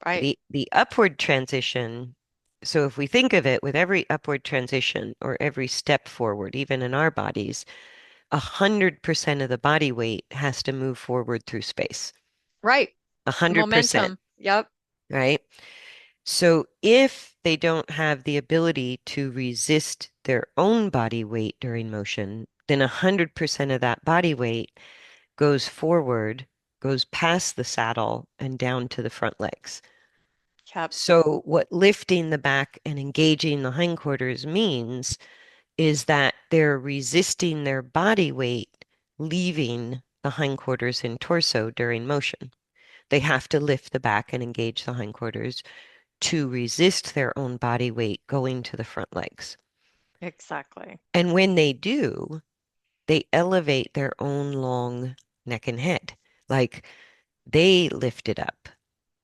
Speaker 2: Right.
Speaker 1: The upward transition, so if we think of it with every upward transition or every step forward, even in our bodies, 100% of the body weight has to move forward through space.
Speaker 2: Right.
Speaker 1: 100%,
Speaker 2: Momentum. Yep.
Speaker 1: right? So if they don't have the ability to resist their own body weight during motion, then 100% of that body weight goes forward, goes past the saddle and down to the front legs.
Speaker 2: Yep.
Speaker 1: So, what lifting the back and engaging the hindquarters means is that they're resisting their body weight leaving the hindquarters and torso during motion. They have to lift the back and engage the hindquarters to resist their own body weight going to the front legs.
Speaker 2: Exactly.
Speaker 1: And when they do, they elevate their own long neck and head. Like they lift it up.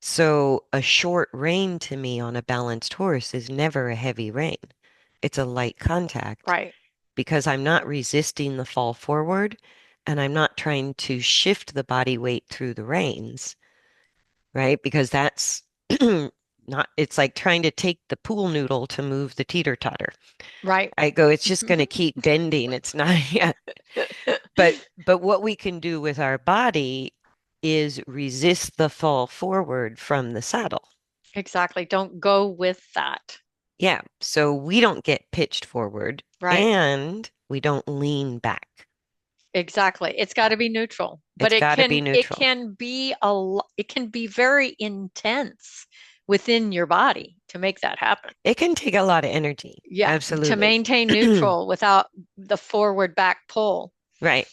Speaker 1: So a short rein to me on a balanced horse is never a heavy rein. It's a light contact
Speaker 2: Right.
Speaker 1: because I'm not resisting the fall forward and I'm not trying to shift the body weight through the reins, right? Because that's not, it's like trying to take the pool noodle to move the teeter-totter.
Speaker 2: Right.
Speaker 1: I go, it's just going to keep bending. It's not, yeah. But what we can do with our body is resist the fall forward from the saddle.
Speaker 2: Exactly. Don't go with that.
Speaker 1: Yeah, so we don't get pitched forward
Speaker 2: Right.
Speaker 1: and we don't lean back.
Speaker 2: Exactly. It's got to be neutral, but
Speaker 1: It's
Speaker 2: it
Speaker 1: got to be
Speaker 2: can it
Speaker 1: neutral.
Speaker 2: can be it can be very intense within your body to make that happen.
Speaker 1: It can take a lot of energy.
Speaker 2: Yeah, to
Speaker 1: Absolutely.
Speaker 2: maintain neutral without the forward back pull.
Speaker 1: Right.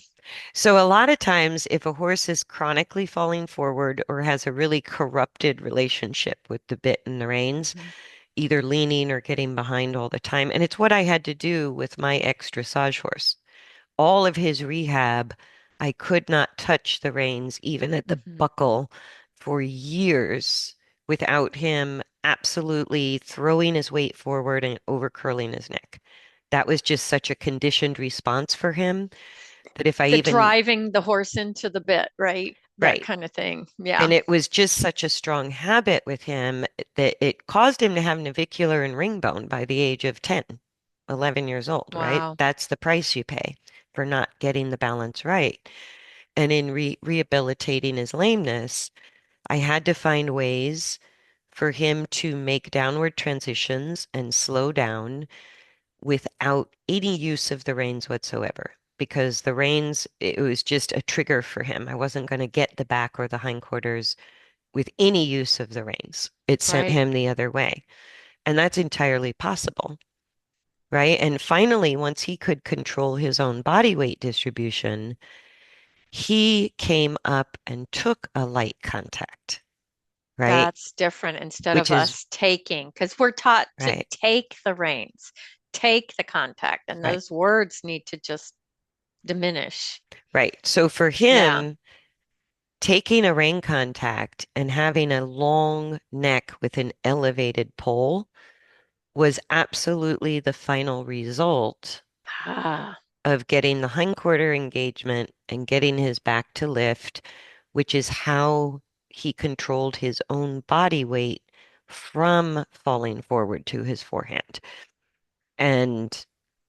Speaker 1: So a lot of times if a horse is chronically falling forward or has a really corrupted relationship with the bit and the reins,
Speaker 2: Mhm.
Speaker 1: either leaning or getting behind all the time, and it's what I had to do with my ex-dressage horse. All of his rehab, I could not touch the reins even at the
Speaker 2: Mhm.
Speaker 1: buckle for years without him absolutely throwing his weight forward and over curling his neck. That was just such a conditioned response for him that if I
Speaker 2: The
Speaker 1: even,
Speaker 2: driving the horse into the bit, right? That
Speaker 1: right.
Speaker 2: kind of thing. Yeah.
Speaker 1: And it was just such a strong habit with him that it caused him to have navicular and ring bone by the age of 10, 11 years old, right?
Speaker 2: Wow.
Speaker 1: That's the price you pay for not getting the balance right. And in rehabilitating his lameness, I had to find ways for him to make downward transitions and slow down without any use of the reins whatsoever. Because the reins, it was just a trigger for him. I wasn't going to get the back or the hindquarters with any use of the reins. It sent
Speaker 2: Right.
Speaker 1: him the other way. And that's entirely possible, right? And finally, once he could control his own body weight distribution, he came up and took a light contact, right?
Speaker 2: That's different instead
Speaker 1: Which
Speaker 2: of
Speaker 1: is
Speaker 2: us taking, because we're taught to
Speaker 1: right,
Speaker 2: take the reins, take the contact, and
Speaker 1: right,
Speaker 2: those words need to just diminish.
Speaker 1: right. So for
Speaker 2: Yeah,
Speaker 1: him, taking a rein contact and having a long neck with an elevated pole was absolutely the final result
Speaker 2: ah,
Speaker 1: of getting the hindquarter engagement and getting his back to lift, which is how he controlled his own body weight from falling forward to his forehand. And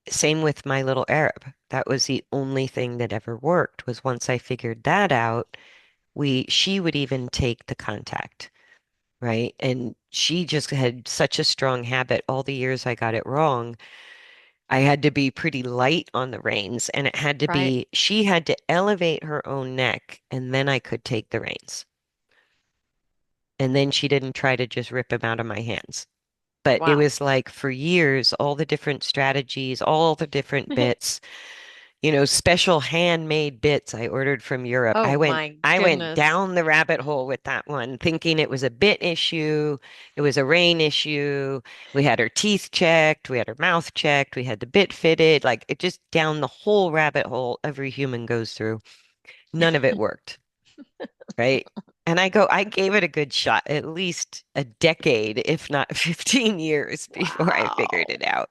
Speaker 1: same with my little Arab. That was the only thing that ever worked was once I figured that out, she would even take the contact, right? And she just had such a strong habit all the years I got it wrong. I had to be pretty light on the reins, and it had to
Speaker 2: right.
Speaker 1: be, she had to elevate her own neck, and then I could take the reins. And then she didn't try to just rip him out of my hands. But it
Speaker 2: Wow.
Speaker 1: was like for years, all the different strategies, all the different bits, special handmade bits I ordered from Europe.
Speaker 2: Oh
Speaker 1: I went
Speaker 2: my
Speaker 1: I went
Speaker 2: goodness.
Speaker 1: down the rabbit hole with that one, thinking it was a bit issue, it was a rain issue. We had her teeth checked, we had her mouth checked, we had the bit fitted, like it just down the whole rabbit hole every human goes through. None of it worked, right? And I gave it a good shot, at least a decade, if not 15 years before I figured
Speaker 2: Wow.
Speaker 1: it out,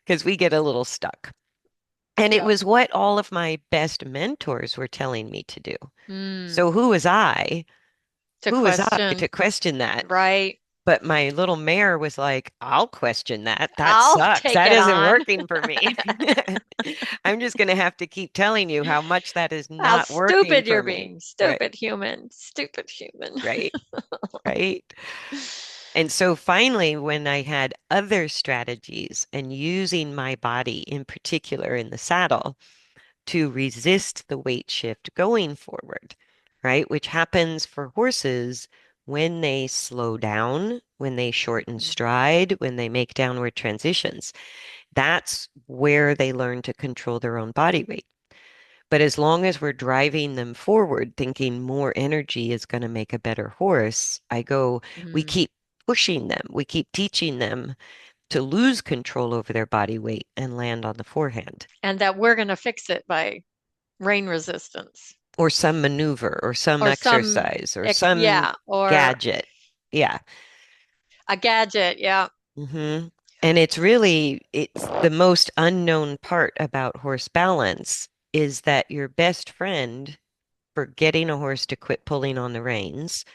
Speaker 1: because we get a little stuck. And it
Speaker 2: Yep.
Speaker 1: was what all of my best mentors were telling me to do.
Speaker 2: Mm,
Speaker 1: So who was I?
Speaker 2: to
Speaker 1: Who was I
Speaker 2: question,
Speaker 1: to question that?
Speaker 2: right?
Speaker 1: But my little mayor was like, I'll question that. That
Speaker 2: I'll
Speaker 1: sucks.
Speaker 2: take
Speaker 1: That
Speaker 2: it
Speaker 1: isn't
Speaker 2: on.
Speaker 1: working for me. I'm just going to have to keep telling you how much that is
Speaker 2: How
Speaker 1: not working
Speaker 2: stupid you're
Speaker 1: for me.
Speaker 2: being.
Speaker 1: Right,
Speaker 2: Stupid human. Stupid human.
Speaker 1: right, right. And so finally, when I had other strategies and using my body in particular in the saddle, to resist the weight shift going forward, right? Which happens for horses when they slow down, when they shorten stride, when they make downward transitions. That's where they learn to control their own body weight. But as long as we're driving them forward, thinking more energy is going to make a better horse, we
Speaker 2: Mm.
Speaker 1: keep pushing them, we keep teaching them to lose control over their body weight and land on the forehand
Speaker 2: And that we're going to fix it by rain resistance
Speaker 1: or some maneuver or some
Speaker 2: or some,
Speaker 1: exercise or some
Speaker 2: yeah, or
Speaker 1: gadget. Yeah.
Speaker 2: a gadget. Yeah.
Speaker 1: hmm And it's the most unknown part about horse balance is that your best friend for getting a horse to quit pulling on the reins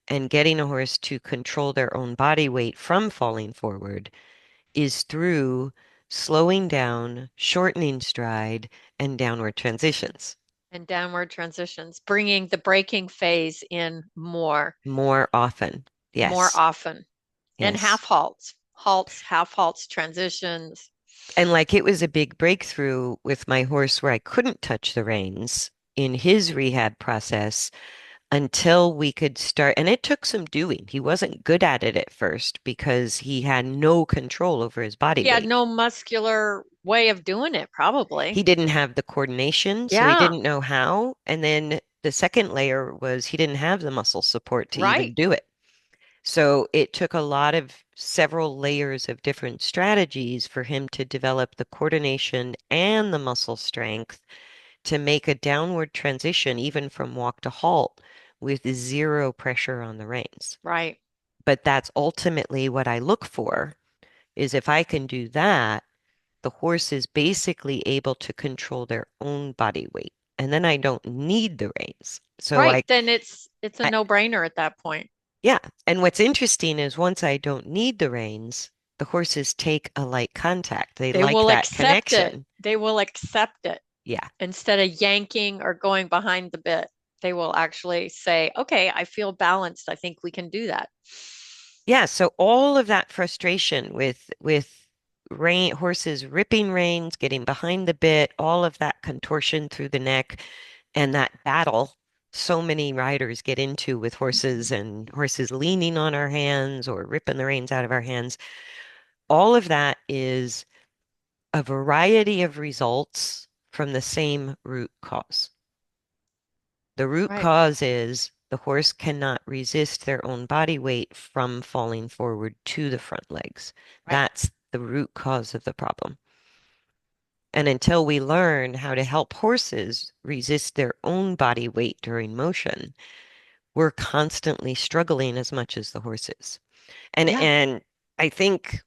Speaker 1: and getting a horse to control their own body weight from falling forward is through slowing down, shortening stride, and downward transitions
Speaker 2: And downward transitions, bringing the braking phase in
Speaker 1: more often.
Speaker 2: more
Speaker 1: Yes,
Speaker 2: often, and
Speaker 1: yes.
Speaker 2: half halts, transitions.
Speaker 1: And like it was a big breakthrough with my horse where I couldn't touch the reins in his rehab process until we could start. And it took some doing. He wasn't good at it at first because he had no control over his body
Speaker 2: He had
Speaker 1: weight.
Speaker 2: no muscular way of doing it,
Speaker 1: He
Speaker 2: probably.
Speaker 1: didn't have the coordination, so he
Speaker 2: Yeah,
Speaker 1: didn't know how. And then the second layer was he didn't have the muscle support to even
Speaker 2: right,
Speaker 1: do it. So it took a lot of several layers of different strategies for him to develop the coordination and the muscle strength to make a downward transition, even from walk to halt, with zero pressure on the reins.
Speaker 2: right.
Speaker 1: But that's ultimately what I look for is if I can do that, the horse is basically able to control their own body weight. And then I don't need the reins.
Speaker 2: Right, then it's a
Speaker 1: I
Speaker 2: no-brainer at that point.
Speaker 1: yeah. And what's interesting is once I don't need the reins, the horses take a light contact. They
Speaker 2: They
Speaker 1: like
Speaker 2: will
Speaker 1: that
Speaker 2: accept it.
Speaker 1: connection.
Speaker 2: They will accept it
Speaker 1: Yeah.
Speaker 2: instead of yanking or going behind the bit. They will actually say, "Okay, I feel balanced. I think we can do that."
Speaker 1: Yeah, so all of that frustration with horses ripping reins, getting behind the bit, all of that contortion through the neck, and that battle so many riders get into with horses
Speaker 2: Mhm.
Speaker 1: and horses leaning on our hands or ripping the reins out of our hands. All of that is a variety of results from the same root cause. The root
Speaker 2: Right,
Speaker 1: cause is the horse cannot resist their own body weight from falling forward to the front legs.
Speaker 2: right.
Speaker 1: That's the root cause of the problem. And until we learn how to help horses resist their own body weight during motion, we're constantly struggling as much as the horses.
Speaker 2: Yeah.
Speaker 1: And I think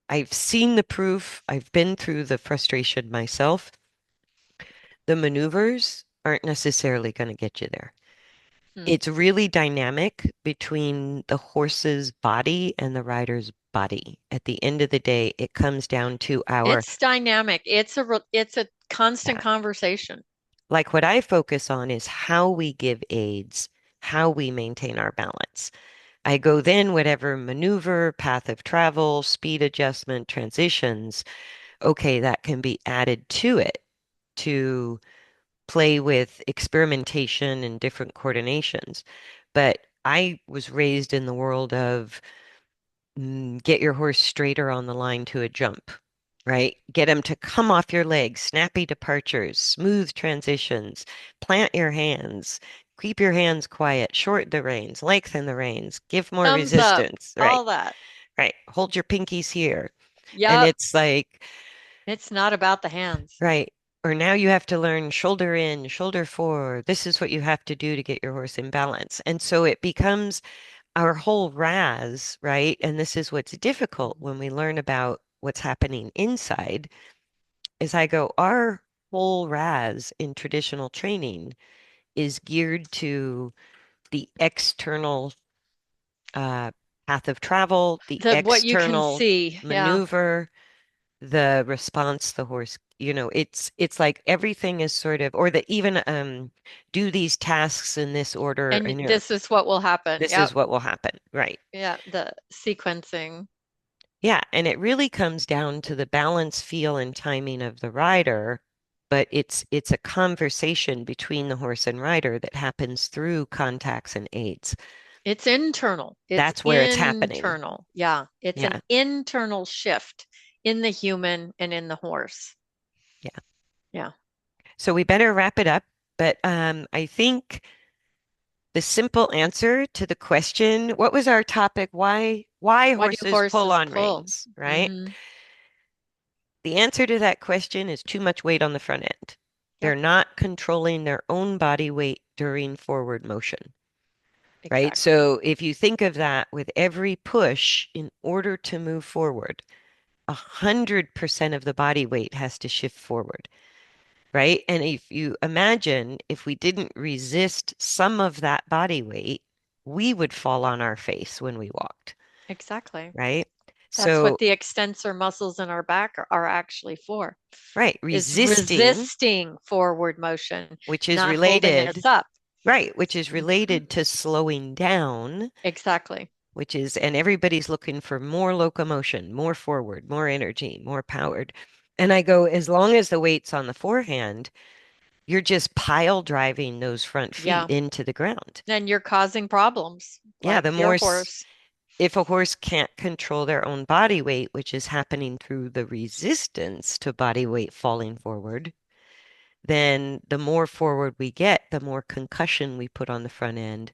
Speaker 1: I've seen the proof. I've been through the frustration myself. The maneuvers aren't necessarily going to get you there.
Speaker 2: Hmm.
Speaker 1: It's really dynamic between the horse's body and the rider's body. At the end of the day, it comes down to our,
Speaker 2: It's dynamic. It's a constant
Speaker 1: yeah,
Speaker 2: conversation.
Speaker 1: like what I focus on is how we give aids, how we maintain our balance. I go then whatever maneuver, path of travel, speed adjustment, transitions, okay, that can be added to it to play with experimentation and different coordinations. But I was raised in the world of get your horse straighter on the line to a jump, right? Get him to come off your legs, snappy departures, smooth transitions, plant your hands, keep your hands quiet, short the reins, lengthen the reins, give more
Speaker 2: Thumbs up,
Speaker 1: resistance, right?
Speaker 2: all that.
Speaker 1: Right. Hold your pinkies here. And
Speaker 2: Yep.
Speaker 1: it's like,
Speaker 2: It's not about the hands.
Speaker 1: right. Or now you have to learn shoulder in, shoulder forward. This is what you have to do to get your horse in balance. And so it becomes our whole RAS, right? And this is what's difficult when we learn about what's happening inside, is I go, our whole RAS in traditional training is geared to the external uh, path of travel, the
Speaker 2: The what you can
Speaker 1: external
Speaker 2: see. Yeah.
Speaker 1: maneuver, the response the horse, it's like everything is sort of, or that even do these tasks in this order,
Speaker 2: And
Speaker 1: and
Speaker 2: this is what will happen.
Speaker 1: this is
Speaker 2: Yep.
Speaker 1: what will happen, right?
Speaker 2: Yeah. The sequencing.
Speaker 1: Yeah, and it really comes down to the balance, feel, and timing of the rider but it's a conversation between the horse and rider that happens through contacts and aids.
Speaker 2: It's internal. It's
Speaker 1: That's where it's happening.
Speaker 2: internal. Yeah. It's an
Speaker 1: Yeah,
Speaker 2: internal shift in the human and in the horse.
Speaker 1: yeah.
Speaker 2: Yeah.
Speaker 1: So we better wrap it up, but I think the simple answer to the question, what was our topic? Why
Speaker 2: Why do
Speaker 1: horses pull
Speaker 2: horses
Speaker 1: on
Speaker 2: pull?
Speaker 1: reins, right?
Speaker 2: Hmm.
Speaker 1: The answer to that question is too much weight on the front end. They're
Speaker 2: Yep.
Speaker 1: not controlling their own body weight during forward motion, right?
Speaker 2: Exactly.
Speaker 1: So if you think of that with every push in order to move forward, 100% of the body weight has to shift forward, right? And if you imagine if we didn't resist some of that body weight, we would fall on our face when we walked,
Speaker 2: Exactly.
Speaker 1: right?
Speaker 2: That's what
Speaker 1: So,
Speaker 2: the extensor muscles in our back are actually for,
Speaker 1: right,
Speaker 2: is
Speaker 1: resisting,
Speaker 2: resisting forward motion,
Speaker 1: which is
Speaker 2: not holding
Speaker 1: related,
Speaker 2: us up.
Speaker 1: right, which is
Speaker 2: Hmm.
Speaker 1: related to slowing down,
Speaker 2: Exactly.
Speaker 1: which is, and everybody's looking for more locomotion, more forward, more energy, more powered. And I go, as long as the weight's on the forehand, you're just pile driving those front feet
Speaker 2: Yeah.
Speaker 1: into the ground.
Speaker 2: Then you're causing problems
Speaker 1: Yeah,
Speaker 2: like
Speaker 1: the
Speaker 2: your
Speaker 1: more,
Speaker 2: horse.
Speaker 1: if a horse can't control their own body weight, which is happening through the resistance to body weight falling forward, then the more forward we get, the more concussion we put on the front end,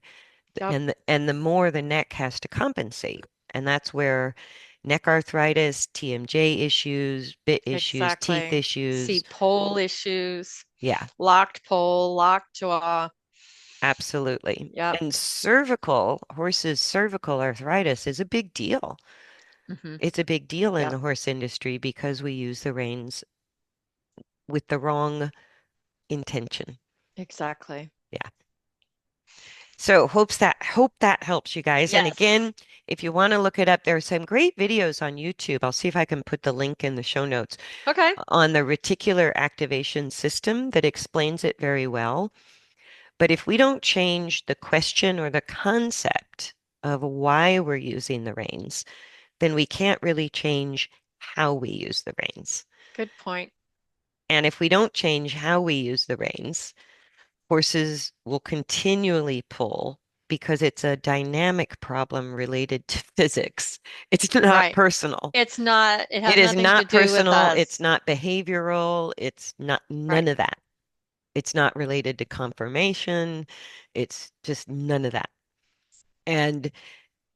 Speaker 2: Yep.
Speaker 1: and the more the neck has to compensate. And that's where neck arthritis, TMJ issues, bit issues, teeth
Speaker 2: Exactly. See
Speaker 1: issues.
Speaker 2: pole issues,
Speaker 1: Yeah,
Speaker 2: locked pole, locked jaw.
Speaker 1: absolutely.
Speaker 2: Yep.
Speaker 1: And horses' cervical arthritis is a big deal.
Speaker 2: Hmm.
Speaker 1: It's a big deal in
Speaker 2: Yep.
Speaker 1: the horse industry because we use the reins with the wrong intention.
Speaker 2: Exactly.
Speaker 1: Yeah. So hope that helps you guys. And
Speaker 2: Yes.
Speaker 1: again, if you want to look it up, there are some great videos on YouTube. I'll see if I can put the link in the show notes
Speaker 2: Okay.
Speaker 1: on the reticular activation system that explains it very well. But if we don't change the question or the concept of why we're using the reins, then we can't really change how we use the reins.
Speaker 2: Good point.
Speaker 1: And if we don't change how we use the reins, horses will continually pull because it's a dynamic problem related to physics. It's not
Speaker 2: Right.
Speaker 1: personal.
Speaker 2: It
Speaker 1: It
Speaker 2: has
Speaker 1: is
Speaker 2: nothing to
Speaker 1: not
Speaker 2: do with
Speaker 1: personal. It's
Speaker 2: us.
Speaker 1: not behavioral. It's not none
Speaker 2: Right.
Speaker 1: of that. It's not related to conformation. It's just none of that. And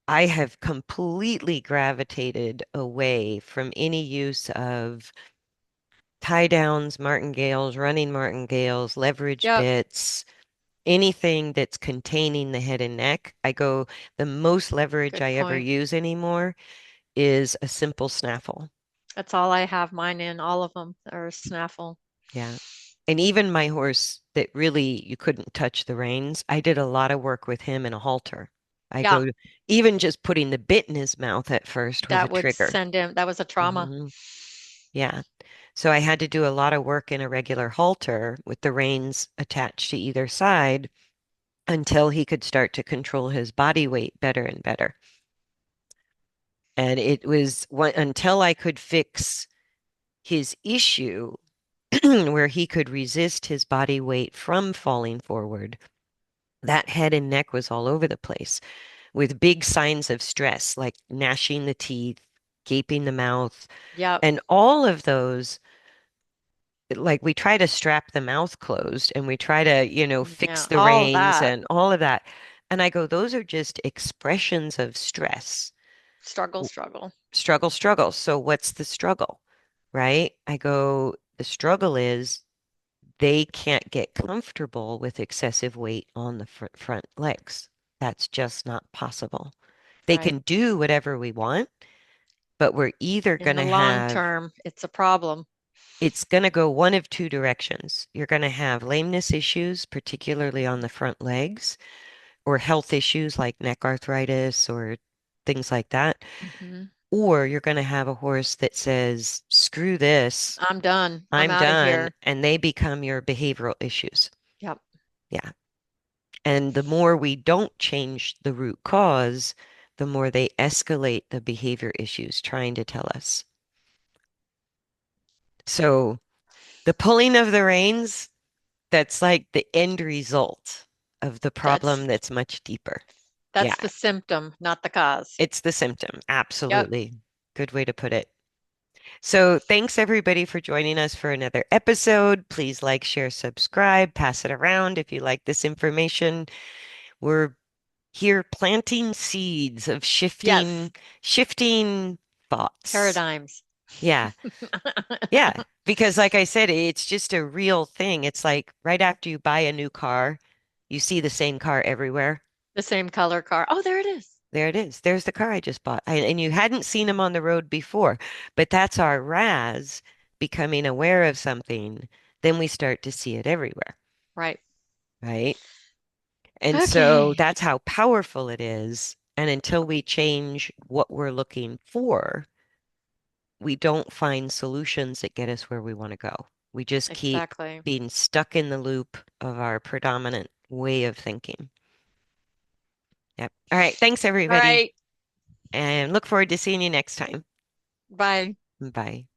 Speaker 1: I have completely gravitated away from any use of tie downs, martingales, running martingales, leverage
Speaker 2: Yep.
Speaker 1: bits, anything that's containing the head and neck. The most leverage
Speaker 2: Good
Speaker 1: I ever
Speaker 2: point.
Speaker 1: use anymore is a simple snaffle.
Speaker 2: That's all I have mine in. All of them are snaffle.
Speaker 1: Yeah. And even my horse that really you couldn't touch the reins, I did a lot of work with him in a halter. I
Speaker 2: Yeah.
Speaker 1: go, even just putting the bit in his mouth at first was a
Speaker 2: That would
Speaker 1: trigger.
Speaker 2: send him. That was a trauma.
Speaker 1: Hmm. Yeah. So I had to do a lot of work in a regular halter with the reins attached to either side until he could start to control his body weight better and better. And it was until I could fix his issue where he could resist his body weight from falling forward. That head and neck was all over the place with big signs of stress, like gnashing the teeth, gaping the mouth,
Speaker 2: Yep.
Speaker 1: and all of those. Like we try to strap the mouth closed and we try to, fix
Speaker 2: Yeah.
Speaker 1: the
Speaker 2: All
Speaker 1: reins
Speaker 2: that
Speaker 1: and all of that. And I go, those are just expressions of stress.
Speaker 2: struggle, struggle.
Speaker 1: Struggle, struggle. So what's the struggle, right? I go, the struggle is they can't get comfortable with excessive weight on the front legs. That's just not possible. They
Speaker 2: Right.
Speaker 1: can do whatever we want, but we're either
Speaker 2: In
Speaker 1: going
Speaker 2: the
Speaker 1: to
Speaker 2: long
Speaker 1: have,
Speaker 2: term, it's a problem.
Speaker 1: it's going to go one of two directions. You're going to have lameness issues, particularly on the front legs, or health issues like neck arthritis or things like that.
Speaker 2: Hmm.
Speaker 1: Or you're going to have a horse that says, screw this,
Speaker 2: I'm done. I'm
Speaker 1: I'm
Speaker 2: out of
Speaker 1: done,
Speaker 2: here.
Speaker 1: and they become your behavioral issues.
Speaker 2: Yep.
Speaker 1: Yeah. And the more we don't change the root cause, the more they escalate the behavior issues trying to tell us. So The pulling of the reins, that's like the end result of the
Speaker 2: That's
Speaker 1: problem that's much deeper. Yeah,
Speaker 2: that's the symptom, not the cause.
Speaker 1: it's the symptom.
Speaker 2: Yep.
Speaker 1: Absolutely. Good way to put it. So, thanks everybody for joining us for another episode. Please like, share, subscribe, pass it around if you like this information. We're here planting seeds of
Speaker 2: Yes.
Speaker 1: shifting thoughts.
Speaker 2: Paradigms.
Speaker 1: Yeah. Yeah. Because like I said, it's just a real thing. It's like right after you buy a new car, you see the same car everywhere.
Speaker 2: The same color car. Oh, there it is.
Speaker 1: There it is. There's the car I just bought. And you hadn't seen him on the road before, but that's our RAS becoming aware of something. Then we start to see it everywhere,
Speaker 2: Right.
Speaker 1: right? And so
Speaker 2: Okay.
Speaker 1: that's how powerful it is. And until we change what we're looking for, we don't find solutions that get us where we want to go. We just keep
Speaker 2: Exactly.
Speaker 1: being stuck in the loop of our predominant way of thinking. Yep. All right. Thanks,
Speaker 2: All
Speaker 1: everybody.
Speaker 2: right.
Speaker 1: And look forward to seeing you next time.
Speaker 2: Bye.
Speaker 1: Bye.